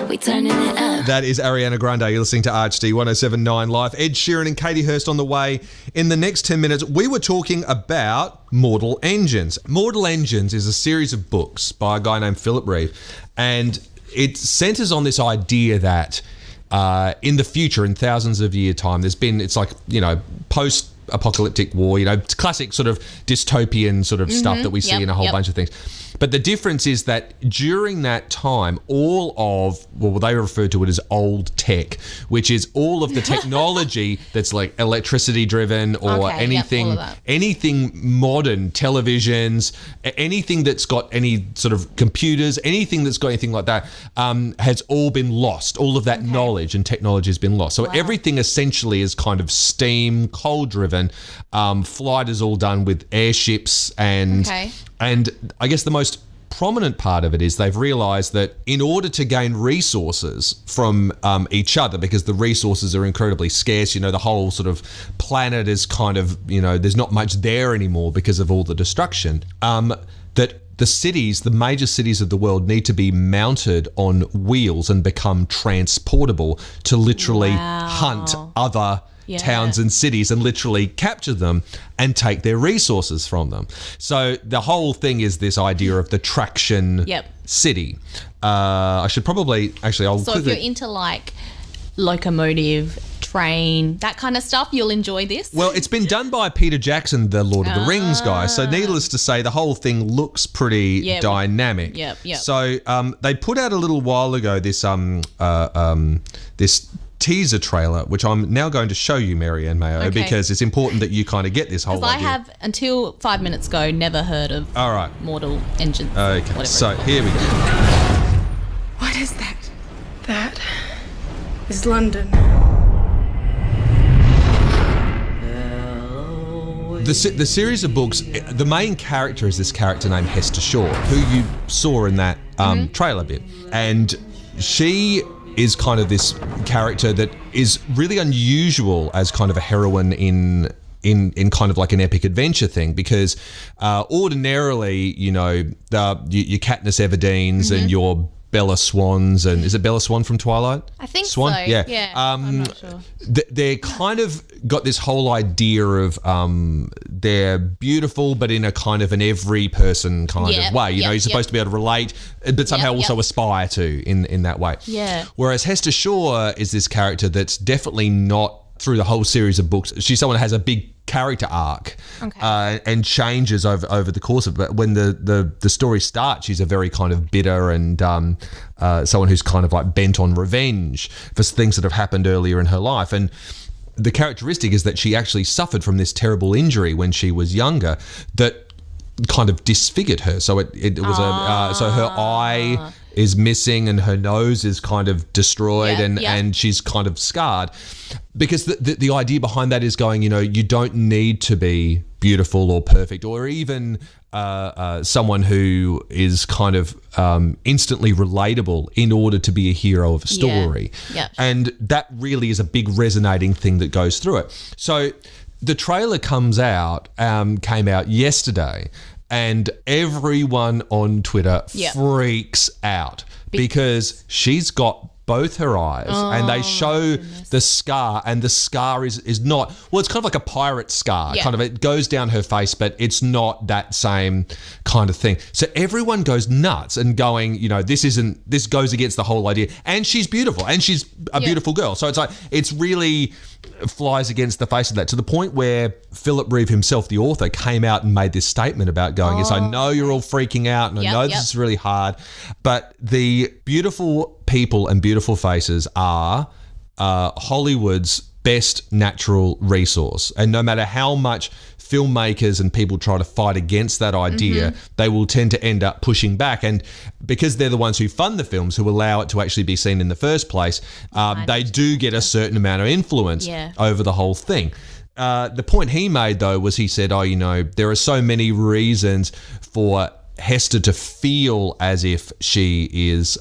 we turning it up. That is Ariana Grande. You're listening to RHD 107.9 Live. Ed Sheeran and Katie Hurst on the way. In the next 10 minutes, we were talking about Mortal Engines. Mortal Engines is a series of books by a guy named Philip Reeve, and it centers on this idea that in the future, in thousands of year time, it's like, post-apocalyptic war, it's classic sort of dystopian sort of stuff that we see in a whole bunch of things. But the difference is that during that time, all of, they refer to it as old tech, which is all of the technology that's like electricity driven or anything modern, televisions, anything that's got any sort of computers, anything that's got anything like that, has all been lost. All of that knowledge and technology has been lost. So everything essentially is kind of steam, coal driven. Flight is all done with airships and I guess the most prominent part of it is they've realised that in order to gain resources from each other, because the resources are incredibly scarce, the whole sort of planet is kind of, there's not much there anymore because of all the destruction, that the major cities of the world need to be mounted on wheels and become transportable to literally hunt other towns and cities and literally capture them and take their resources from them. So the whole thing is this idea of the traction city. I should probably So if you're into like locomotive, train, that kind of stuff, you'll enjoy this. Well, it's been done by Peter Jackson, the Lord of the Rings guy. So needless to say, the whole thing looks pretty dynamic. So they put out a little while ago this this teaser trailer, which I'm now going to show you, Marianne Mayo, because it's important that you kind of get this whole idea. I have, until 5 minutes ago, never heard of Mortal Engines. Okay, so here we go. What is that? That is London. The series of books, the main character is this character named Hester Shaw, who you saw in that trailer bit. And she is kind of this character that is really unusual as kind of a heroine in kind of like an epic adventure thing, because ordinarily, your Katniss Everdeen's and your Bella Swans, and is it Bella Swan from Twilight? I think Swan? so. Yeah. I'm not sure. They're kind of got this whole idea of they're beautiful, but in a kind of an every person kind of way. You're supposed to be able to relate, but somehow also aspire to in that way. Yeah. Whereas Hester Shaw is this character that's definitely not through the whole series of books. She's someone who has a big character arc and changes over the course of it. But when the story starts, she's a very kind of bitter and someone who's kind of like bent on revenge for things that have happened earlier in her life. And the characteristic is that she actually suffered from this terrible injury when she was younger that kind of disfigured her. So it was so her eye is missing and her nose is kind of destroyed and she's kind of scarred, because the idea behind that is going, you don't need to be beautiful or perfect or even someone who is kind of instantly relatable in order to be a hero of a story. And that really is a big resonating thing that goes through it. So the trailer came out yesterday, and everyone on Twitter freaks out because she's got both her eyes and they show the scar, and the scar is not, well, it's kind of like a pirate scar. Kind of, it goes down her face, but it's not that same kind of thing. So everyone goes nuts and going, this goes against the whole idea. And she's beautiful, and she's a beautiful girl. So it's like, it's really flies against the face of that, to the point where Philip Reeve himself, the author, came out and made this statement about going, yes, I know you're all freaking out and I know this is really hard, but the beautiful people and beautiful faces are Hollywood's best natural resource. And no matter how much filmmakers and people try to fight against that idea, they will tend to end up pushing back. And because they're the ones who fund the films, who allow it to actually be seen in the first place, they do get a certain amount of influence over the whole thing. The point he made, though, was he said, there are so many reasons for Hester to feel as if she is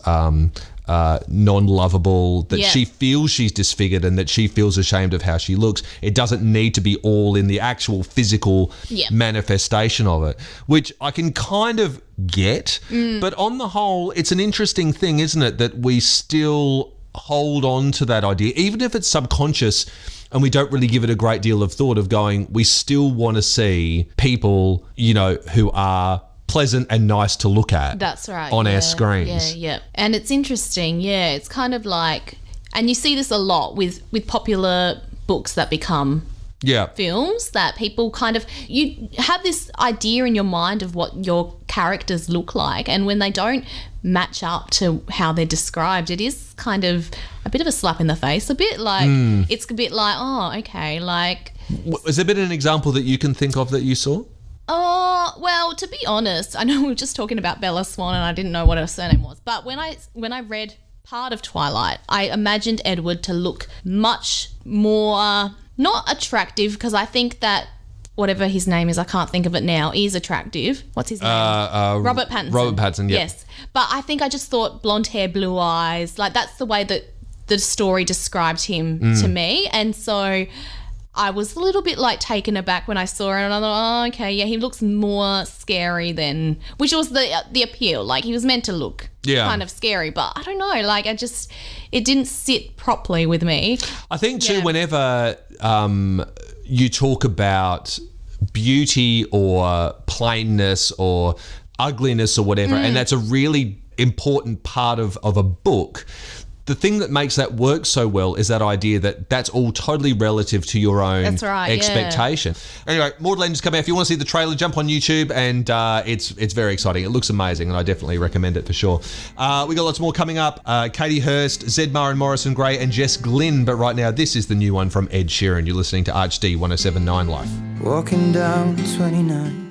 non-lovable, that Yeah. she feels she's disfigured and that she feels ashamed of how she looks. It doesn't need to be all in the actual physical Yeah. manifestation of it, which I can kind of get. But on the whole, it's an interesting thing, isn't it, that we still hold on to that idea, even if it's subconscious and we don't really give it a great deal of thought, of going, we still want to see people, you know, who are pleasant and nice to look at. That's right. On yeah, our screens. Yeah. And it's interesting. Yeah. It's kind of like, and you see this a lot with popular books that become Yeah. films, that people kind of, you have this idea in your mind of what your characters look like, and when they don't match up to how they're described, it is kind of a bit of a slap in the face, a bit like, it's a bit like, oh, okay, like... Has there been an example that you can think of that you saw? Oh, well, to be honest, I know we were just talking about Bella Swan and I didn't know what her surname was, but when I read part of Twilight, I imagined Edward to look much more, not attractive, because I think that whatever his name is, I can't think of it now, is attractive. What's his name? Robert Pattinson. Robert Pattinson, yeah. Yes. But I think I just thought blonde hair, blue eyes, like that's the way that the story described him to me. And so I was a little bit like taken aback when I saw it, and I thought, oh, okay, yeah, he looks more scary than, which was the appeal. Like he was meant to look kind of scary, but I don't know, like it didn't sit properly with me. I think too, whenever you talk about beauty or plainness or ugliness or whatever, and that's a really important part of a book, the thing that makes that work so well is that idea that that's all totally relative to your own expectation. Anyway, more Legends come out. If you want to see the trailer, jump on YouTube, and it's very exciting. It looks amazing, and I definitely recommend it for sure. We got lots more coming up. Katie Hurst, Zedmar and Morrison Gray, and Jess Glynn. But right now, this is the new one from Ed Sheeran. You're listening to ArchD 107.9 Live. Walking down 29